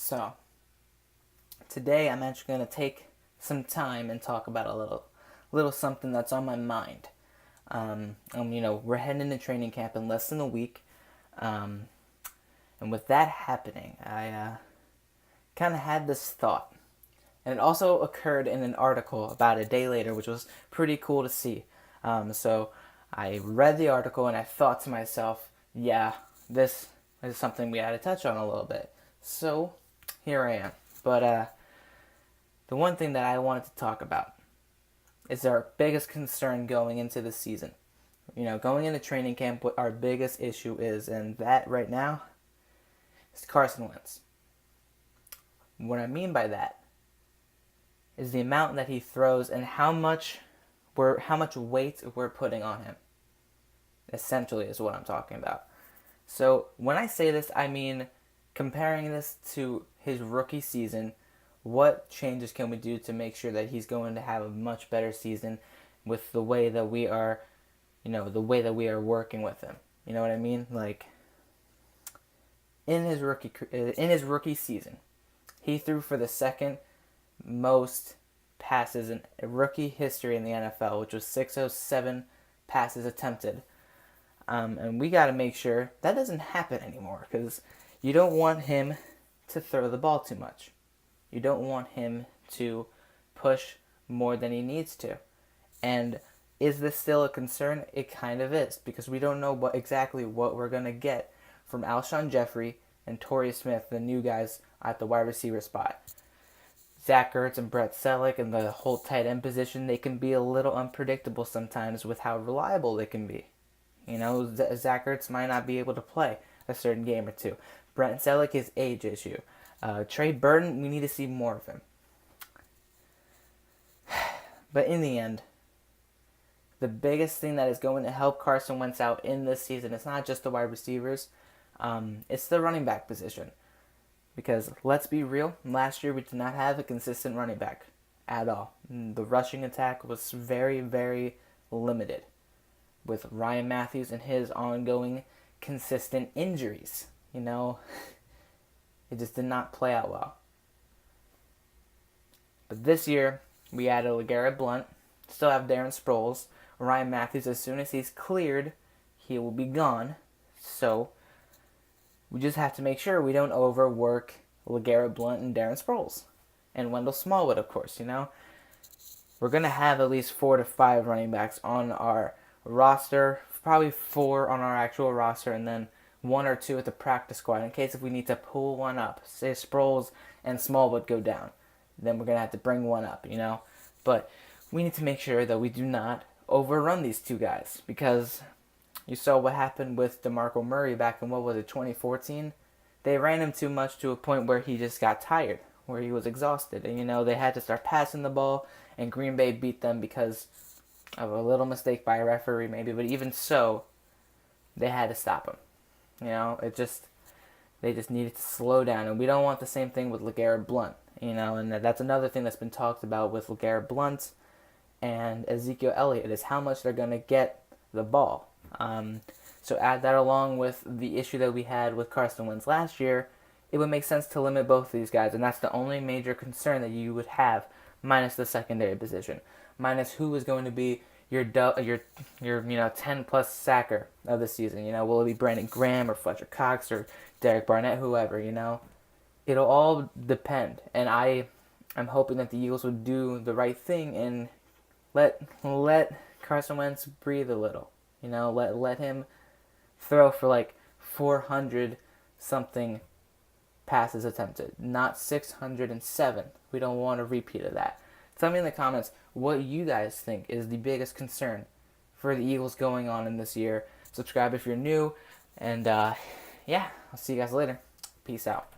So, today I'm actually going to take some time and talk about a little something that's on my mind. We're heading into training camp in less than a week. Um, and with that happening, I kind of had this thought. And it also occurred in an article about a day later, which was pretty cool to see. So I read the article and I thought to myself, yeah, this is something we had to touch on a little bit. So here I am. But the one thing that I wanted to talk about is our biggest concern going into the season. Going into training camp, what our biggest issue is, and that right now is Carson Wentz. What I mean by that is the amount that he throws and how much weight we're putting on him. Essentially is what I'm talking about. So when I say this, I mean comparing this to his rookie season. What changes can we do to make sure that he's going to have a much better season with the way that we are, working with him? You know what I mean? Like in his rookie season, he threw for the second most passes in rookie history in the NFL, which was 607 passes attempted. And we got to make sure that doesn't happen anymore, because you don't want him to throw the ball too much. You don't want him to push more than he needs to. And is this still a concern? It kind of is, because we don't know exactly what we're going to get from Alshon Jeffrey and Torrey Smith, the new guys at the wide receiver spot. Zach Ertz and Brett Selleck and the whole tight end position, they can be a little unpredictable sometimes with how reliable they can be. Zach Ertz might not be able to play a certain game or two. Brett Selleck, his age issue. Trey Burton, we need to see more of him. But in the end, the biggest thing that is going to help Carson Wentz out in this season, it's not just the wide receivers, it's the running back position. Because let's be real, last year we did not have a consistent running back at all. The rushing attack was very, very limited with Ryan Matthews and his ongoing consistent injuries. It just did not play out well. But this year, we added LeGarrette Blount, still have Darren Sproles. Ryan Matthews, as soon as he's cleared, he will be gone. So we just have to make sure we don't overwork LeGarrette Blount and Darren Sproles. And Wendell Smallwood, of course, We're going to have at least 4 to 5 running backs on our roster. Probably 4 on our actual roster, and then 1 or 2 at the practice squad in case if we need to pull one up. Say Sproles and Smallwood go down. Then we're going to have to bring one up, But we need to make sure that we do not overrun these 2 guys, because you saw what happened with DeMarco Murray back in, 2014? They ran him too much to a point where he just got tired, where he was exhausted. And, they had to start passing the ball, and Green Bay beat them because of a little mistake by a referee maybe. But even so, they had to stop him. They just needed to slow down. And we don't want the same thing with LeGarrette Blount, and that's another thing that's been talked about with LeGarrette Blount and Ezekiel Elliott, is how much they're going to get the ball. So add that along with the issue that we had with Carson Wentz last year, it would make sense to limit both of these guys, and that's the only major concern that you would have, minus the secondary position, minus who is going to be your 10 plus sacker of the season. Will it be Brandon Graham or Fletcher Cox or Derek Barnett, whoever? It'll all depend, and I'm hoping that the Eagles would do the right thing and let Carson Wentz breathe a little. Let him throw for like 400 something passes attempted, not 607. We don't want a repeat of that. Tell me in the comments what you guys think is the biggest concern for the Eagles going on in this year. Subscribe if you're new, and I'll see you guys later. Peace out.